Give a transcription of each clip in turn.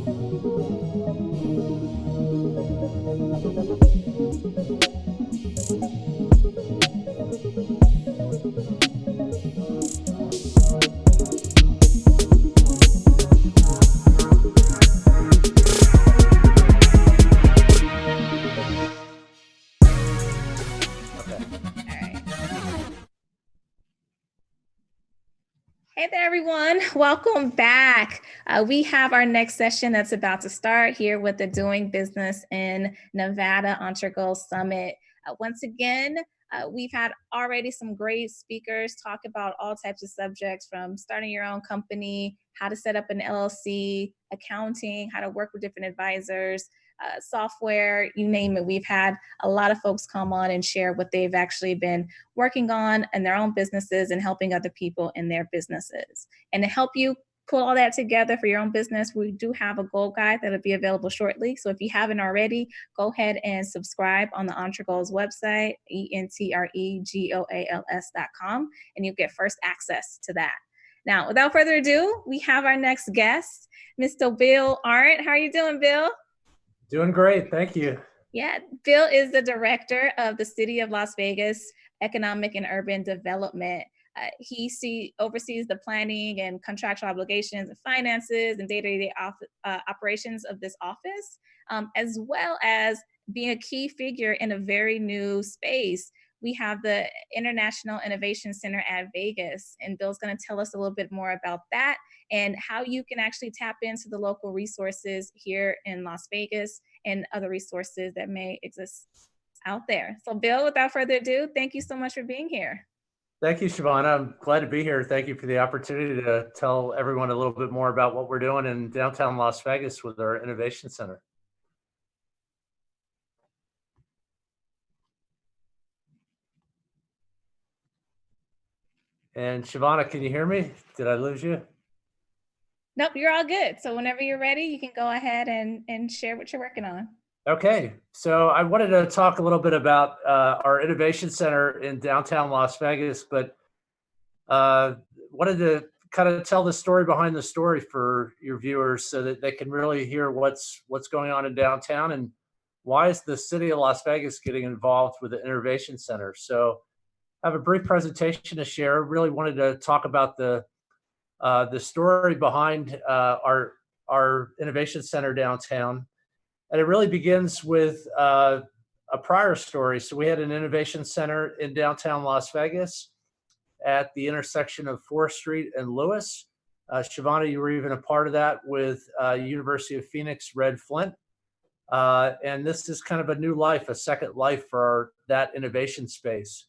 Hey there, everyone. Welcome back. We have our next session that's about to start here with the Doing Business in Nevada EntreGoals Summit. Once again, we've had already some great speakers talk about all types of subjects from starting your own company, how to set up an LLC, accounting, how to work with different advisors, software, you name it. We've had a lot of folks come on and share what they've actually been working on in their own businesses and helping other people in their businesses. And to help you pull all that together for your own business, we do have a goal guide that'll be available shortly. So if you haven't already, go ahead and subscribe on the EntreGoals website, EntreGoals.com, and you'll get first access to that. Now, without further ado, we have our next guest, Mr. Bill Arent. How are you doing, Bill? Doing great, thank you. Yeah, Bill is the director of the City of Las Vegas Economic and Urban Development. He oversees the planning and contractual obligations and finances and day-to-day operations of this office, as well as being a key figure in a very new space. We have the International Innovation Center at Vegas, and Bill's going to tell us a little bit more about that and how you can actually tap into the local resources here in Las Vegas and other resources that may exist out there. So Bill, without further ado, thank you so much for being here. Thank you, Shavana. I'm glad to be here. Thank you for the opportunity to tell everyone a little bit more about what we're doing in downtown Las Vegas with our Innovation Center. And Shavana, can you hear me? Did I lose you? Nope, you're all good. So whenever you're ready, you can go ahead and share what you're working on. Okay, so I wanted to talk a little bit about our Innovation Center in downtown Las Vegas, but wanted to kind of tell the story behind the story for your viewers so that they can really hear what's going on in downtown and why is the city of Las Vegas getting involved with the Innovation Center. So I have a brief presentation to share. Really wanted to talk about the story behind our Innovation Center downtown. And it really begins with a prior story. So we had an Innovation Center in downtown Las Vegas at the intersection of 4th Street and Lewis. Shavana, you were even a part of that with University of Phoenix Red Flint. And this is kind of a new life, a second life for that innovation space.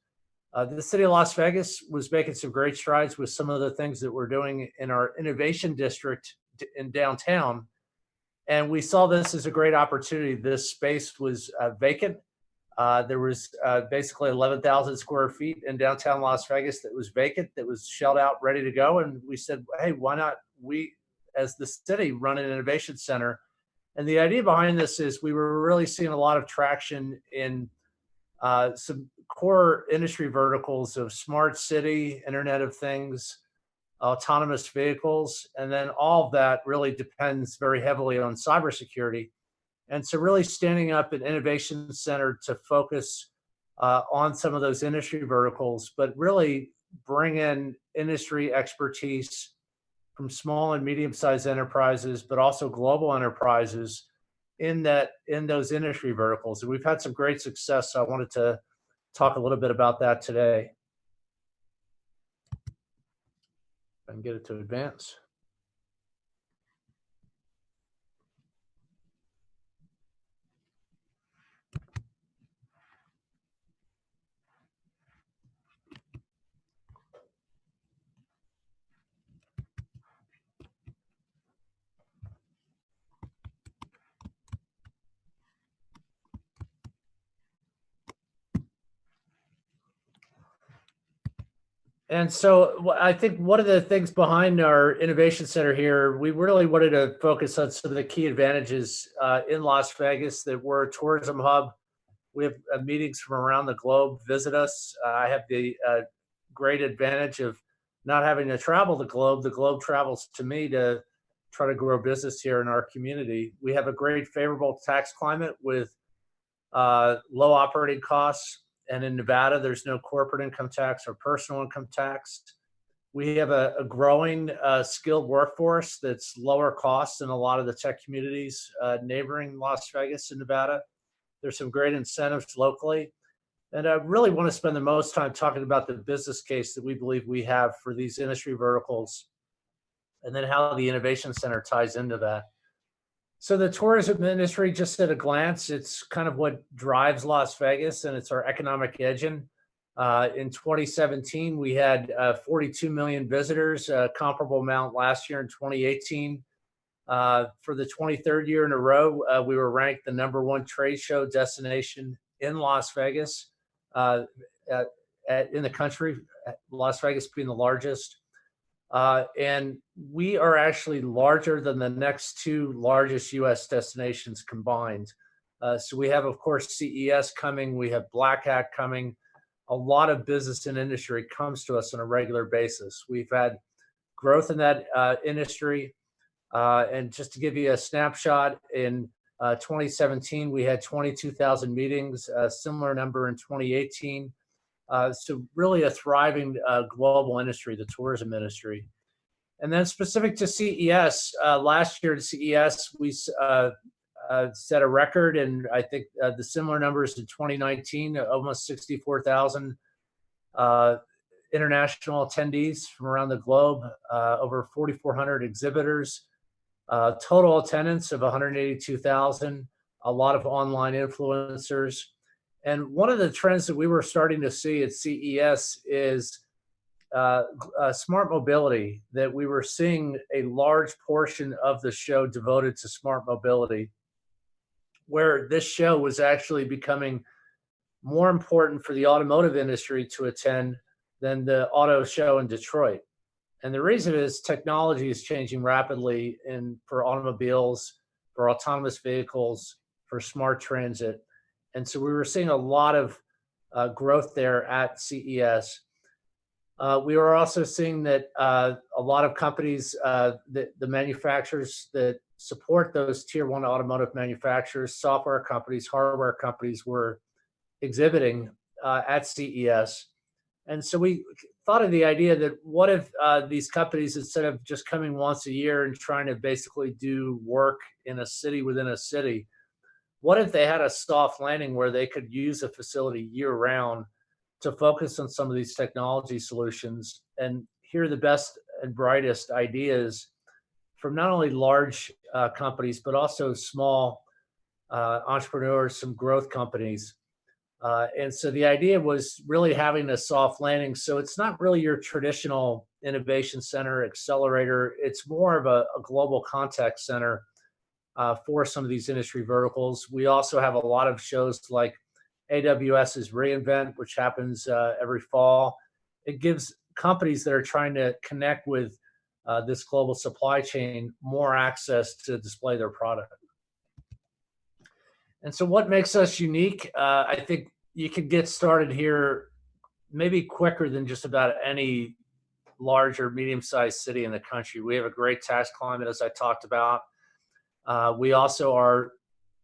The city of Las Vegas was making some great strides with some of the things that we're doing in our innovation district in downtown. And we saw this as a great opportunity. This space was vacant. There was basically 11,000 square feet in downtown Las Vegas that was vacant, that was shelled out, ready to go. And we said, hey, why not we, as the city, run an innovation center? And the idea behind this is we were really seeing a lot of traction in some core industry verticals of smart city, Internet of Things, autonomous vehicles, and then all of that really depends very heavily on cybersecurity. And so really standing up an innovation center to focus on some of those industry verticals, but really bring in industry expertise from small and medium-sized enterprises, but also global enterprises in those industry verticals. And we've had some great success. So I wanted to talk a little bit about that today. If I can get it to advance. And so I think one of the things behind our innovation center here, we really wanted to focus on some of the key advantages in Las Vegas, that we're a tourism hub. We have meetings from around the globe visit us. I have the great advantage of not having to travel the globe. The globe travels to me to try to grow business here in our community. We have a great favorable tax climate with low operating costs. And in Nevada, there's no corporate income tax or personal income tax. We have a growing skilled workforce that's lower cost than a lot of the tech communities neighboring Las Vegas and Nevada. There's some great incentives locally. And I really want to spend the most time talking about the business case that we believe we have for these industry verticals, and then how the Innovation Center ties into that. So the tourism industry, just at a glance, it's kind of what drives Las Vegas, and it's our economic engine. In 2017, we had 42 million visitors, comparable amount last year in 2018. For the 23rd year in a row, we were ranked the #1 trade show destination in Las Vegas, in the country, Las Vegas being the largest. And we are actually larger than the next 2 largest US destinations combined. So we have, of course, CES coming, we have Black Hat coming. A lot of business and industry comes to us on a regular basis. We've had growth in that industry. And just to give you a snapshot, in 2017, we had 22,000 meetings, a similar number in 2018. So really a thriving global industry, the tourism industry. And then specific to CES, last year at CES, we set a record, and I think the similar numbers in 2019, almost 64,000 international attendees from around the globe, over 4,400 exhibitors, total attendance of 182,000, a lot of online influencers. And one of the trends that we were starting to see at CES is smart mobility, that we were seeing a large portion of the show devoted to smart mobility, where this show was actually becoming more important for the automotive industry to attend than the auto show in Detroit. And the reason is technology is changing rapidly for automobiles, for autonomous vehicles, for smart transit. And so we were seeing a lot of growth there at CES. We were also seeing that a lot of companies, the manufacturers that support those tier 1 automotive manufacturers, software companies, hardware companies, were exhibiting at CES. And so we thought of the idea that what if these companies, instead of just coming once a year and trying to basically do work in a city within a city, what if they had a soft landing where they could use a facility year round to focus on some of these technology solutions and hear the best and brightest ideas from not only large companies, but also small entrepreneurs, some growth companies. And so the idea was really having a soft landing. So it's not really your traditional innovation center accelerator. It's more of a global contact center for some of these industry verticals. We also have a lot of shows like AWS's reInvent, which happens every fall. It gives companies that are trying to connect with this global supply chain more access to display their product. And so what makes us unique? I think you can get started here maybe quicker than just about any large or medium-sized city in the country. We have a great tax climate, as I talked about. We also are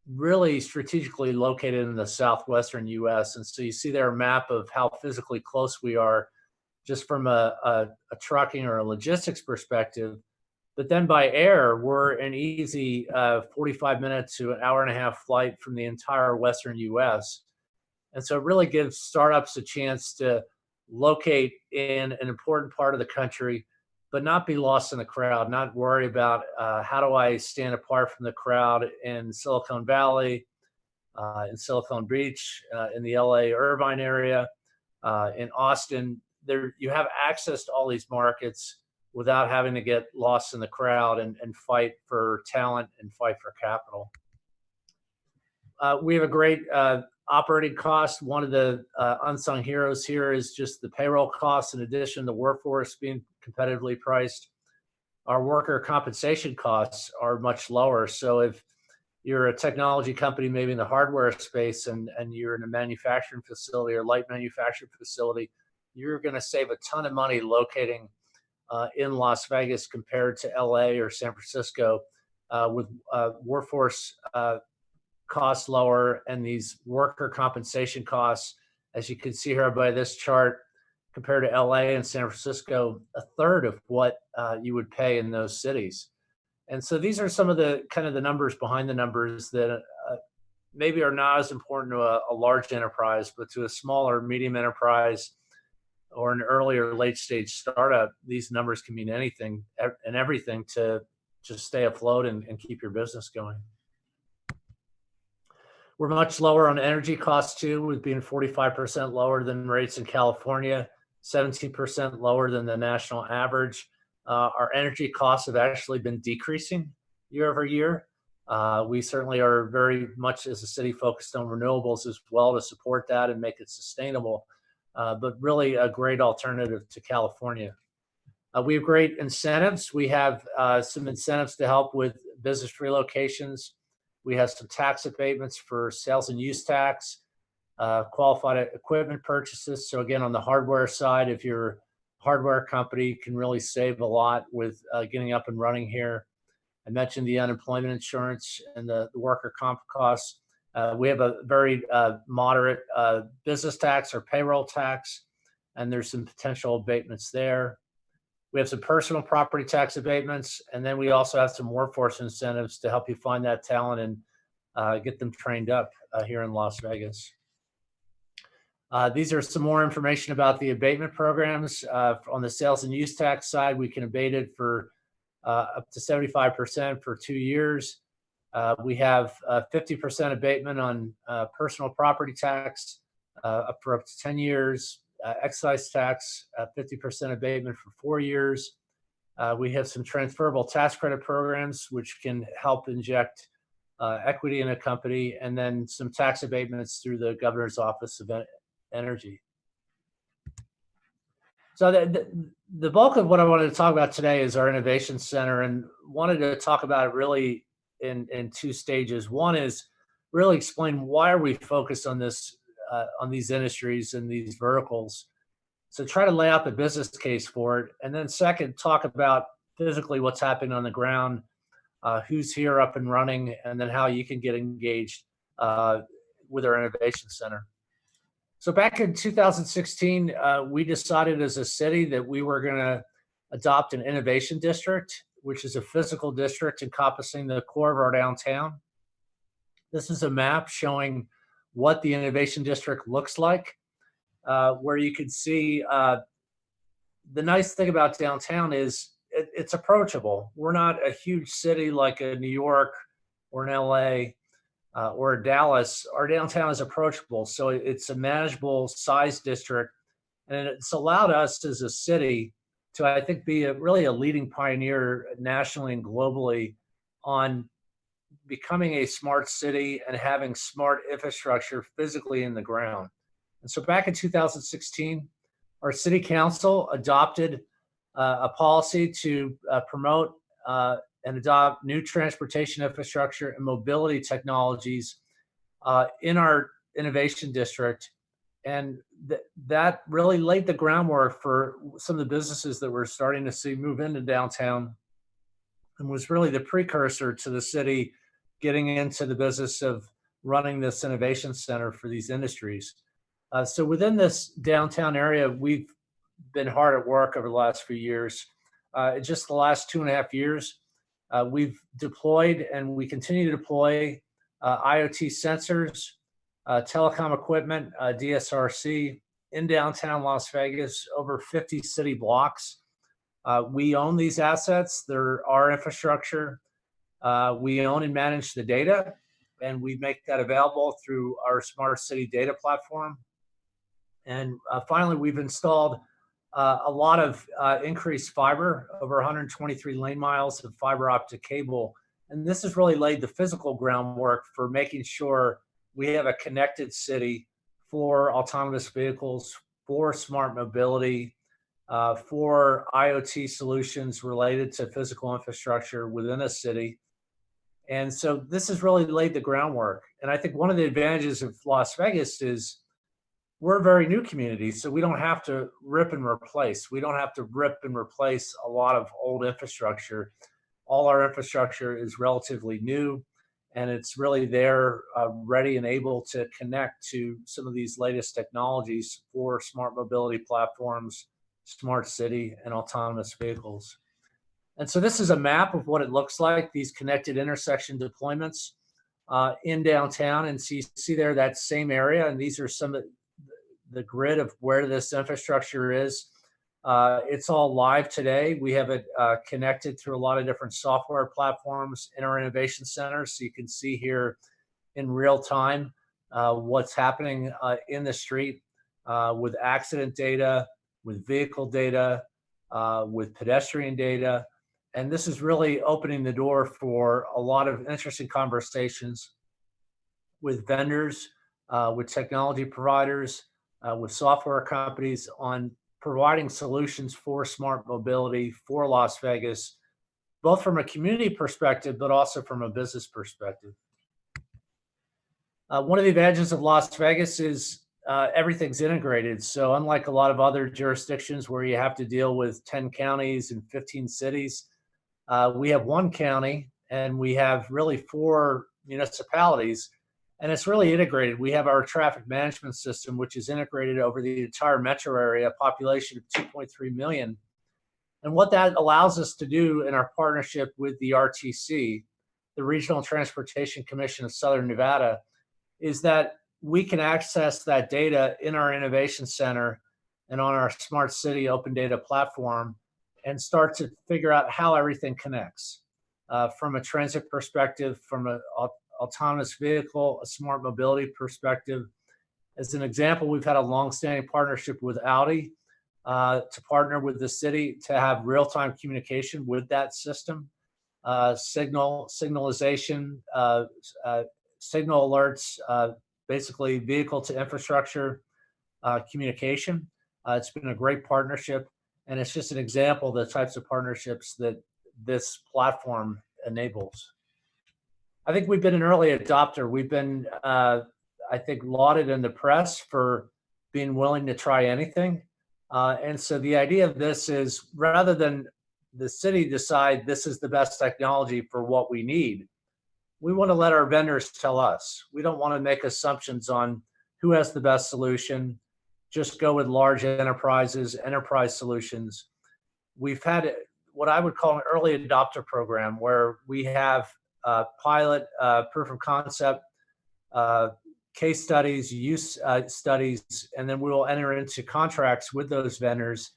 really strategically located in the southwestern US. And so you see there a map of how physically close we are just from a trucking or a logistics perspective. But then by air, we're an easy 45 minutes to an hour and a half flight from the entire Western US. And so it really gives startups a chance to locate in an important part of the country, but not be lost in the crowd, not worry about how do I stand apart from the crowd in Silicon Valley, in Silicon Beach, in the LA Irvine area, in Austin. There, you have access to all these markets without having to get lost in the crowd and fight for talent and fight for capital. We have a great operating cost. One of the unsung heroes here is just the payroll costs, in addition to the workforce being competitively priced. Our worker compensation costs are much lower. So if you're a technology company, maybe in the hardware space, and you're in a manufacturing facility or light manufacturing facility, you're going to save a ton of money locating in Las Vegas compared to LA or San Francisco, with workforce costs lower and these worker compensation costs, as you can see here by this chart, compared to LA and San Francisco, a third of what you would pay in those cities. And so these are some of the kind of the numbers behind the numbers that maybe are not as important to a large enterprise, but to a smaller, medium enterprise or an earlier late stage startup, these numbers can mean anything and everything to just stay afloat and keep your business going. We're much lower on energy costs too, with being 45% lower than rates in California, 17% lower than the national average. Our energy costs have actually been decreasing year over year. We certainly are very much as a city focused on renewables as well to support that and make it sustainable, but really a great alternative to California. We have great incentives. We have some incentives to help with business relocations. We have some tax abatements for sales and use tax, qualified equipment purchases. So again, on the hardware side, if you're a hardware company, you can really save a lot with getting up and running here. I mentioned the unemployment insurance and the worker comp costs. We have a very moderate business tax or payroll tax, and there's some potential abatements there. We have some personal property tax abatements, and then we also have some workforce incentives to help you find that talent and get them trained up here in Las Vegas. These are some more information about the abatement programs. On the sales and use tax side, we can abate it for up to 75% for 2 years. We have 50% abatement on personal property tax for up to 10 years. Excise tax, 50% abatement for 4 years. We have some transferable tax credit programs, which can help inject equity in a company, and then some tax abatements through the Governor's Office of Energy. So the bulk of what I wanted to talk about today is our Innovation Center, and wanted to talk about it really in 2 stages. One is really explain why are we focused on this, on these industries and these verticals. So try to lay out the business case for it. And then second, talk about physically what's happening on the ground, who's here up and running, and then how you can get engaged with our Innovation Center. So back in 2016, we decided as a city that we were going to adopt an innovation district, which is a physical district encompassing the core of our downtown. This is a map showing what the innovation district looks like, where you can see the nice thing about downtown is it's approachable. We're not a huge city like a New York or an LA or a Dallas. Our downtown is approachable, so it's a manageable size district, and it's allowed us as a city to, I think, be really a leading pioneer nationally and globally on becoming a smart city and having smart infrastructure physically in the ground. And so back in 2016, our city council adopted a policy to promote and adopt new transportation infrastructure and mobility technologies in our innovation district. And that really laid the groundwork for some of the businesses that we're starting to see move into downtown, and was really the precursor to the city getting into the business of running this innovation center for these industries. So within this downtown area, we've been hard at work over the last few years. Just the last 2.5 years, we've deployed and we continue to deploy IoT sensors, telecom equipment, DSRC in downtown Las Vegas, over 50 city blocks. We own these assets. They're our infrastructure. We own and manage the data, and we make that available through our smart city data platform. And finally, we've installed a lot of increased fiber, over 123 lane miles of fiber optic cable. And this has really laid the physical groundwork for making sure we have a connected city for autonomous vehicles, for smart mobility, for IoT solutions related to physical infrastructure within a city. And so this has really laid the groundwork. And I think one of the advantages of Las Vegas is we're a very new community, so we don't have to rip and replace. We don't have to rip and replace a lot of old infrastructure. All our infrastructure is relatively new, and it's really there, ready and able to connect to some of these latest technologies for smart mobility platforms, smart city, and autonomous vehicles. And so this is a map of what it looks like, these connected intersection deployments in downtown. And so you see there that same area, and these are some of the grid of where this infrastructure is. It's all live today. We have it connected through a lot of different software platforms in our innovation center. So you can see here in real time what's happening in the street with accident data, with vehicle data, with pedestrian data. And this is really opening the door for a lot of interesting conversations with vendors, with technology providers, with software companies on providing solutions for smart mobility for Las Vegas, both from a community perspective, but also from a business perspective. One of the advantages of Las Vegas is everything's integrated. So unlike a lot of other jurisdictions where you have to deal with 10 counties and 15 cities, we have one county and we have really 4 municipalities, and it's really integrated. We have our traffic management system, which is integrated over the entire metro area, a population of 2.3 million. And what that allows us to do in our partnership with the RTC, the Regional Transportation Commission of Southern Nevada, is that we can access that data in our innovation center and on our smart city open data platform and start to figure out how everything connects from a transit perspective, from an autonomous vehicle, a smart mobility perspective. As an example, we've had a long-standing partnership with Audi to partner with the city to have real-time communication with that system, signalization, signal alerts, basically vehicle to infrastructure communication. It's been a great partnership, and it's just an example of the types of partnerships that this platform enables. I think we've been an early adopter. We've been, I think, lauded in the press for being willing to try anything. And so the idea of this is, rather than the city decide this is the best technology for what we need, we want to let our vendors tell us. We don't want to make assumptions on who has the best solution. Just go with large enterprises, enterprise solutions. We've had what I would call an early adopter program where we have pilot, proof of concept, case studies, use studies, and then we will enter into contracts with those vendors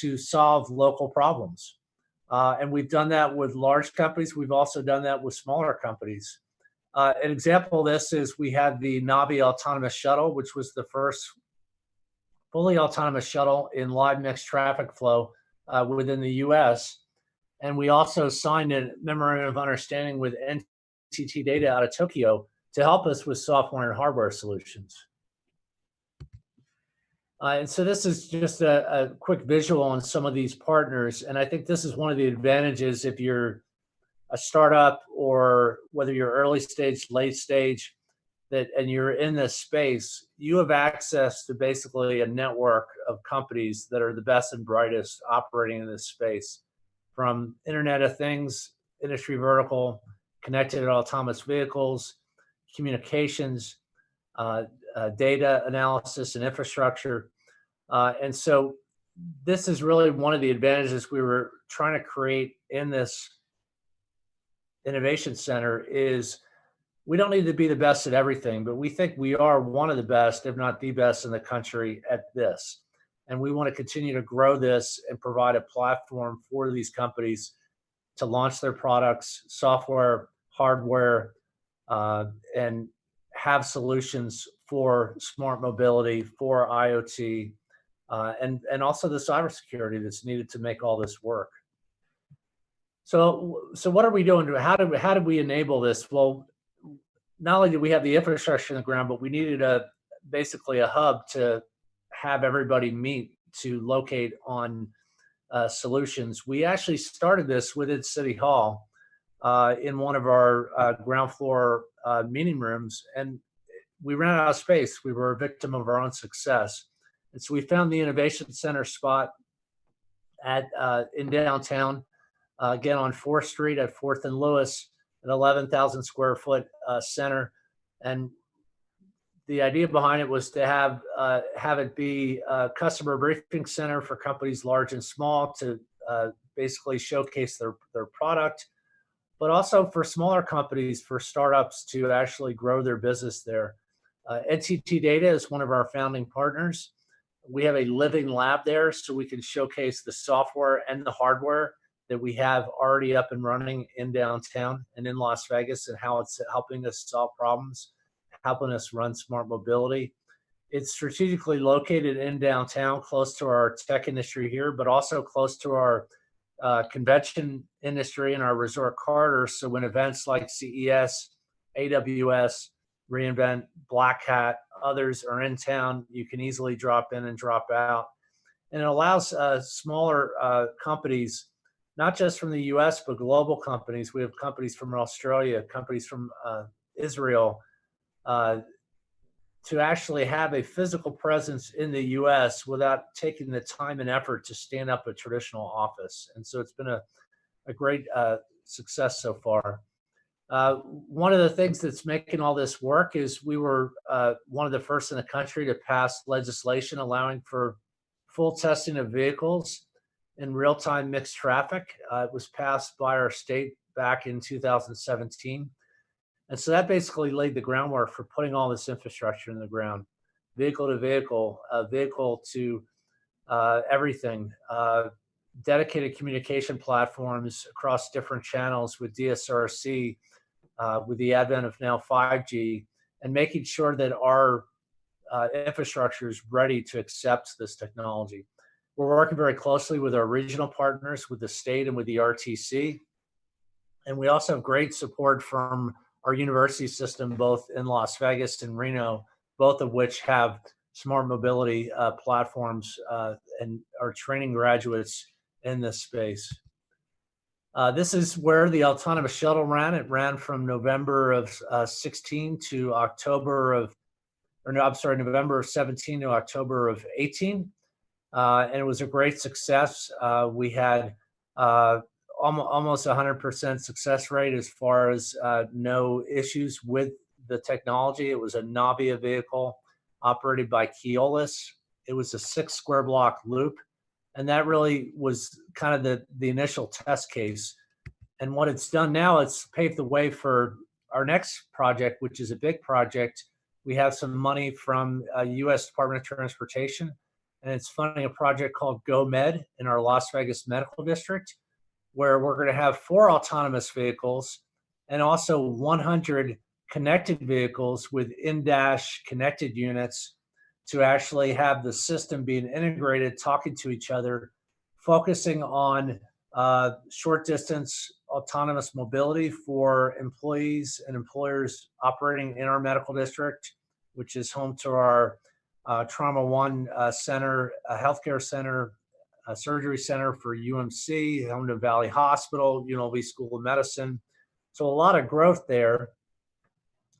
to solve local problems. And we've done that with large companies. We've also done that with smaller companies. An example of this is we had the Navi autonomous shuttle, which was the first fully autonomous shuttle in live mixed traffic flow within the US. And we also signed a memorandum of understanding with NTT Data out of Tokyo to help us with software and hardware solutions. And so this is just a quick visual on some of these partners. And I think this is one of the advantages if you're a startup or whether you're early stage, late stage, and you're in this space, you have access to basically a network of companies that are the best and brightest operating in this space, from Internet of Things, industry vertical, connected and autonomous vehicles, communications, data analysis and infrastructure. And so this is really one of the advantages we were trying to create in this innovation center is we don't need to be the best at everything, but we think we are one of the best, if not the best in the country at this. And we want to continue to grow this and provide a platform for these companies to launch their products, software, hardware, and have solutions for smart mobility, for IoT, and also the cybersecurity that's needed to make all this work. So what are we doing? How did we enable this? Well, not only did we have the infrastructure in the ground, but we needed basically a hub to have everybody meet to locate on solutions. We actually started this within City Hall in one of our ground floor meeting rooms, and we ran out of space. We were a victim of our own success. And so we found the Innovation Center spot in downtown, again on 4th Street at 4th and Lewis, an 11,000 square foot center. And the idea behind it was to have it be a customer briefing center for companies large and small to basically showcase their product, but also for smaller companies, for startups to actually grow their business there. NTT Data is one of our founding partners. We have a living lab there, so we can showcase the software and the hardware that we have already up and running in downtown and in Las Vegas, and how it's helping us solve problems, helping us run smart mobility. It's strategically located in downtown, close to our tech industry here, but also close to our convention industry and our resort corridor. So when events like CES, AWS, reInvent, Black Hat, others are in town, you can easily drop in and drop out. And it allows smaller companies, not just from the US, but global companies. We have companies from Australia, companies from Israel, to actually have a physical presence in the US without taking the time and effort to stand up a traditional office. And so it's been a great success so far. One of the things that's making all this work is we were one of the first in the country to pass legislation allowing for full testing of vehicles in real-time mixed traffic. It was passed by our state back in 2017. And so that basically laid the groundwork for putting all this infrastructure in the ground, vehicle to vehicle, vehicle to everything, dedicated communication platforms across different channels with DSRC, with the advent of now 5G, and making sure that our infrastructure is ready to accept this technology. We're working very closely with our regional partners, with the state and with the RTC. And we also have great support from our university system, both in Las Vegas and Reno, both of which have smart mobility platforms and are training graduates in this space. This is where the autonomous shuttle ran. It ran from November of 16 to October of, or no, I'm sorry, November of 17 to October of 18. And it was a great success. We had almost 100% success rate as far as no issues with the technology. It was a Navia vehicle operated by Keolis. It was a 6 square block loop. And that really was kind of the initial test case. And what it's done now, it's paved the way for our next project, which is a big project. We have some money from US Department of Transportation, and it's funding a project called GoMed in our Las Vegas Medical District, where we're going to have 4 autonomous vehicles and also 100 connected vehicles with in-dash connected units to actually have the system being integrated, talking to each other, focusing on short distance autonomous mobility for employees and employers operating in our medical district, which is home to our Trauma One Center, healthcare center, surgery center for UMC, home to Valley Hospital, UNLV School of Medicine. So a lot of growth there,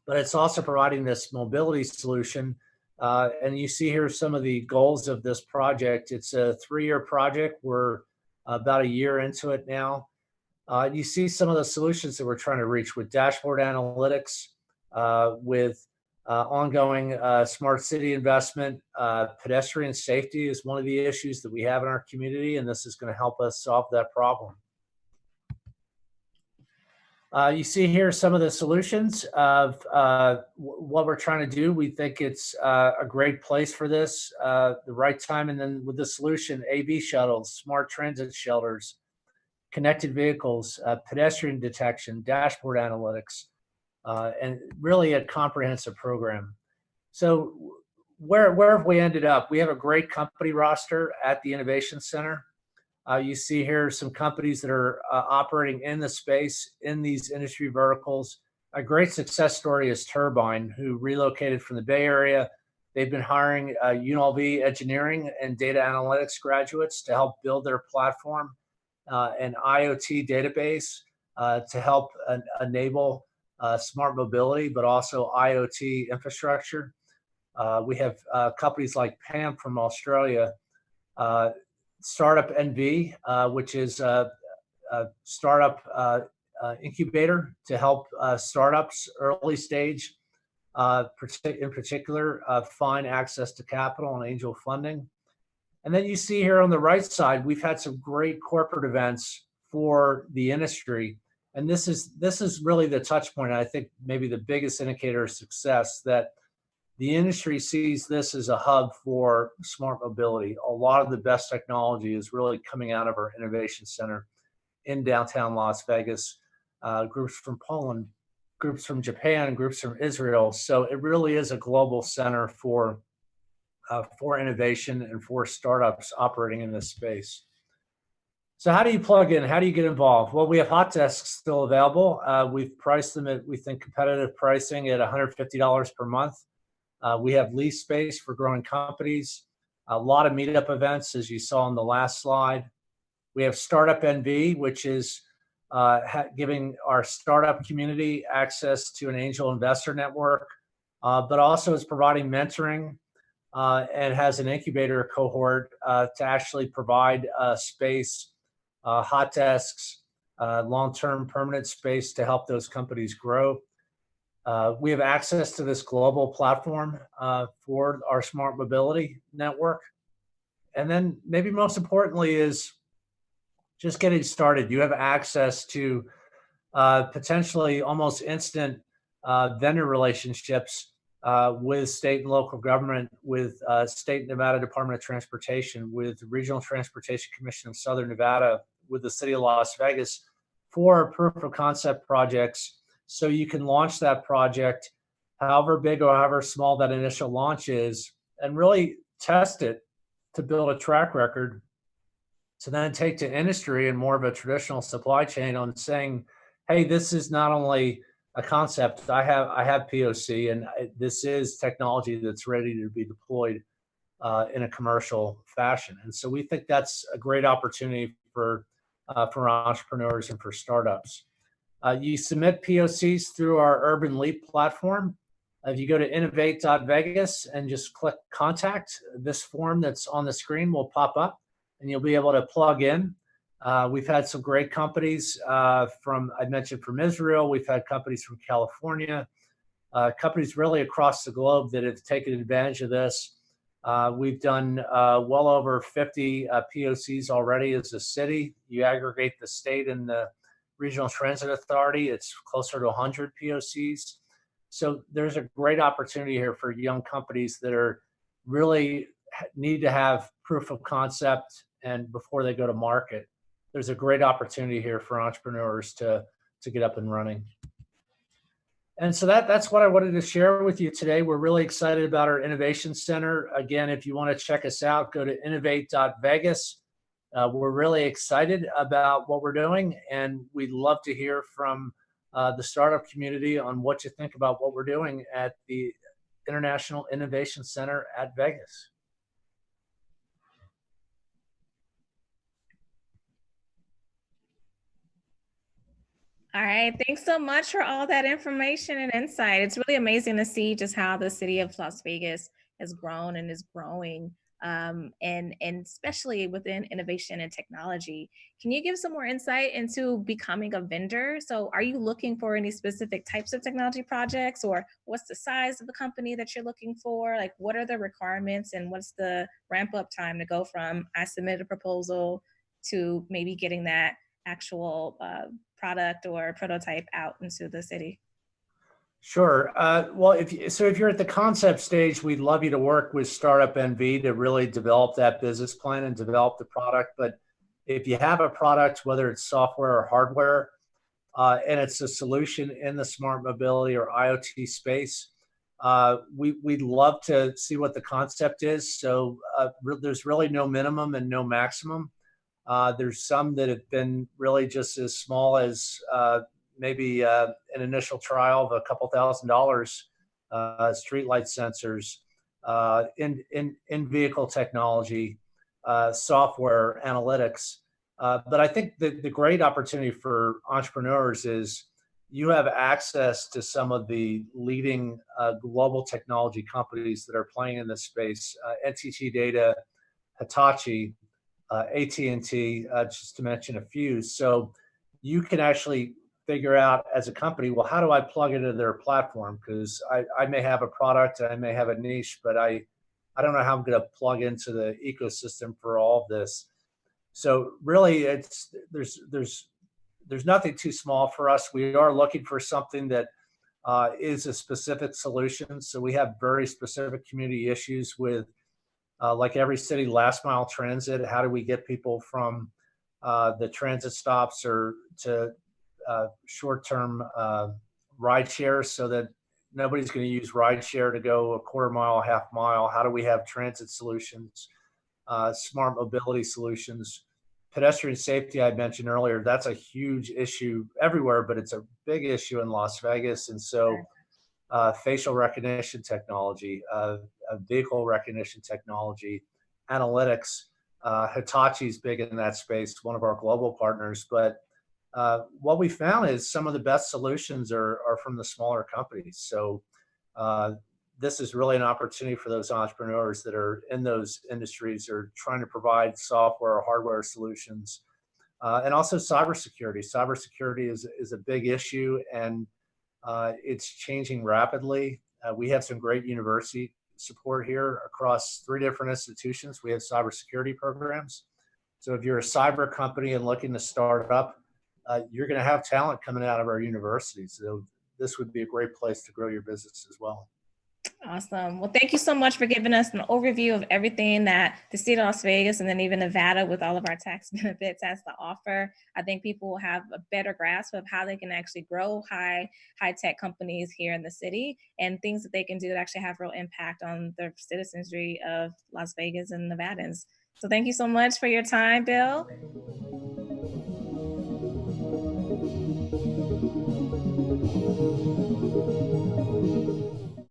but it's also providing this mobility solution. And you see here some of the goals of this project. It's a 3-year project. We're about a year into it now. You see some of the solutions that we're trying to reach with dashboard analytics, with ongoing smart city investment. Pedestrian safety is one of the issues that we have in our community, and this is going to help us solve that problem. You see here some of the solutions of what we're trying to do. We think it's a great place for this, the right time, and then with the solution, AV shuttles, smart transit shelters, connected vehicles, pedestrian detection, dashboard analytics, and really a comprehensive program. So where have we ended up? We have a great company roster at the Innovation Center. You see here some companies that are operating in the space in these industry verticals. A great success story is Turbine, who relocated from the Bay Area. They've been hiring UNLV engineering and data analytics graduates to help build their platform, an IoT database to help enable smart mobility, but also IoT infrastructure. We have companies like Pam from Australia, Startup NV, which is a startup incubator to help startups early stage, in particular, find access to capital and angel funding. And then you see here on the right side, we've had some great corporate events for the industry. And this is really the touch point. I think maybe the biggest indicator of success, that the industry sees this as a hub for smart mobility. A lot of the best technology is really coming out of our innovation center in downtown Las Vegas. Groups from Poland, groups from Japan, groups from Israel. So it really is a global center for innovation and for startups operating in this space. So how do you plug in? How do you get involved? Well, we have hot desks still available. We've priced them at, we think, competitive pricing at $150 per month. We have lease space for growing companies, a lot of meetup events, as you saw on the last slide. We have Startup NV, which is giving our startup community access to an angel investor network, but also is providing mentoring and has an incubator cohort to actually provide space, hot desks, long-term permanent space to help those companies grow. We have access to this global platform for our smart mobility network. And then maybe most importantly is just getting started. You have access to potentially almost instant vendor relationships with state and local government, with state and Nevada Department of Transportation, with the Regional Transportation Commission of Southern Nevada, with the City of Las Vegas for proof of concept projects. So you can launch that project, however big or however small that initial launch is, and really test it to build a track record to then take to industry and more of a traditional supply chain on saying, hey, this is not only a concept, I have POC, and this is technology that's ready to be deployed in a commercial fashion. And so we think that's a great opportunity for entrepreneurs and for startups. You submit POCs through our Urban Leap platform. If you go to innovate.vegas and just click contact, this form that's on the screen will pop up and you'll be able to plug in. We've had some great companies I mentioned from Israel. We've had companies from California, companies really across the globe that have taken advantage of this. We've done well over 50 POCs already as a city. You aggregate the state and the Regional Transit Authority, it's closer to 100 POCs. So there's a great opportunity here for young companies that are really need to have proof of concept, and before they go to market, there's a great opportunity here for entrepreneurs to get up and running. And so that's what I wanted to share with you today. We're really excited about our Innovation Center. Again, if you want to check us out, go to innovate.vegas. We're really excited about what we're doing, and we'd love to hear from the startup community on what you think about what we're doing at the International Innovation Center at Vegas. All right, thanks so much for all that information and insight. It's really amazing to see just how the city of Las Vegas has grown and is growing, and especially within innovation and technology. Can you give some more insight into becoming a vendor? So are you looking for any specific types of technology projects, or what's the size of the company that you're looking for? Like, what are the requirements and what's the ramp up time to go from I submit a proposal to maybe getting that actual product or prototype out into the city? Sure. Well, if you're at the concept stage, we'd love you to work with Startup NV to really develop that business plan and develop the product. But if you have a product, whether it's software or hardware, and it's a solution in the smart mobility or IoT space, we'd love to see what the concept is. So there's really no minimum and no maximum. There's some that have been really just as small as maybe an initial trial of a couple $1,000, streetlight sensors, in-vehicle technology, software, analytics. But I think the great opportunity for entrepreneurs is you have access to some of the leading global technology companies that are playing in this space, NTT Data, Hitachi, AT&T, just to mention a few. So you can actually figure out as a company, well, how do I plug into their platform? Because I may have a product, I may have a niche, but I don't know how I'm going to plug into the ecosystem for all of this. So really, there's nothing too small for us. We are looking for something that is a specific solution. So we have very specific community issues with, like every city, last mile transit. How do we get people from the transit stops or to short-term ride share so that nobody's going to use ride share to go a quarter mile, half mile? How do we have transit solutions, smart mobility solutions? Pedestrian safety, I mentioned earlier, that's a huge issue everywhere, but it's a big issue in Las Vegas. And so facial recognition technology, vehicle recognition technology, analytics. Hitachi's big in that space, one of our global partners. But what we found is some of the best solutions are from the smaller companies. So this is really an opportunity for those entrepreneurs that are in those industries or trying to provide software or hardware solutions. And also cybersecurity. Cybersecurity is a big issue, and it's changing rapidly. We have some great university support here across 3 different institutions. We have cybersecurity programs. So if you're a cyber company and looking to start up, you're going to have talent coming out of our universities. So this would be a great place to grow your business as well. Awesome. Well, thank you so much for giving us an overview of everything that the state of Las Vegas and then even Nevada with all of our tax benefits has to offer. I think people will have a better grasp of how they can actually grow high tech companies here in the city and things that they can do that actually have real impact on the citizenry of Las Vegas and Nevadans. So thank you so much for your time, Bill.